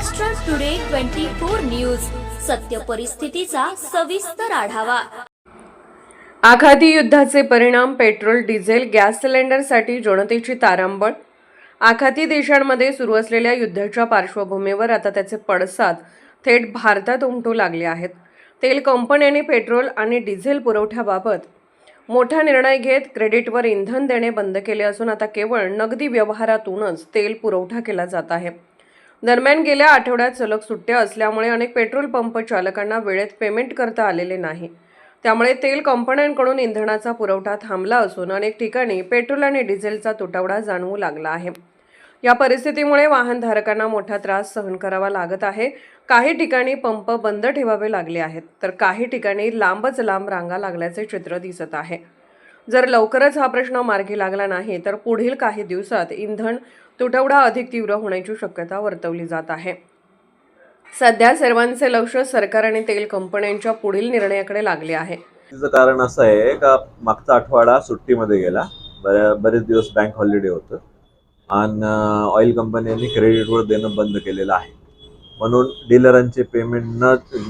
Maharashtra today 24 news, सत्य परिस्थितीचा सविस्तर आढावा। आखाती युद्धाचे परिणाम, पेट्रोल डिझेल गॅस सिलेंडरसाठी जनतेची तारांबळ। आखाती देशांमध्ये सुरू असलेल्या युद्धाच्या पार्श्वभूमीवर आता त्याचे पडसाद थेट भारतात उमटू लागले आहेत। तेल कंपन्यांनी पेट्रोल आणि डिझेल पुरवठ्याबाबत मोठा निर्णय घेत क्रेडिटवर इंधन देणे बंद केले असून आता केवळ नगदी व्यवहारातूनच तेल पुरवठा केला जात आहे। दरम्यान गेल्या आठवड्यात सलग सुट्ट्या असल्यामुळे अनेक पेट्रोल पंप चालकांना वेळेत पेमेंट करता आलेले नाही। त्यामुळे तेल कंपन्यांकडून इंधनाचा पुरवठा थांबला असून अनेक ठिकाणी पेट्रोल आणि डिझेलचा तुटवडा जाणवू लागला आहे। या परिस्थितीमुळे वाहनधारकांना मोठा त्रास सहन करावा लागत आहे। काही ठिकाणी पंप बंद ठेवावे लागले आहेत, तर काही ठिकाणी लांबच लांब रांगा लागल्याचे चित्र दिसत आहे। जर लवकरच हा प्रश्न मार्गी लागला नाही तर पुढील काही दिवसात इंधन तुटवडा अधिक तीव्र होण्याची शक्यता वर्तवली जात आहे। सध्या सर्वांचे लक्ष सरकार आणि तेल कंपन्यांच्या पुढील निर्णयाकडे लागले आहे। त्याचं कारण असं आहे का मागचा आठवडा सुट्टीमध्ये गेला, बरेच दिवस बँक हॉलिडे होतं आणि ऑइल कंपन्यांनी क्रेडिटवर देणं बंद केलेलं आहे। म्हणून डीलरांचे पेमेंट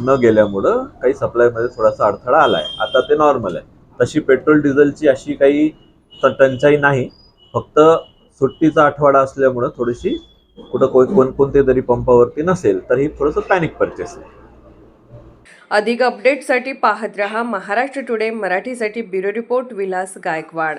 न गेल्यामुळं काही सप्लायमध्ये थोडासा अडथळा आला आहे। आता ते नॉर्मल आहे। तशी पेट्रोल डिझेलची अशी काही टंचाई नाही, फक्त सुट्टीचा आठवडा असल्यामुळं थोडीशी कुठं कोणते तरी पंपावरती नसेल तर ही थोडंसं पॅनिक परचेस आहे। अधिक अपडेटसाठी पाहत रहा महाराष्ट्र टुडे मराठीसाठी ब्युरो रिपोर्ट विलास गायकवाड।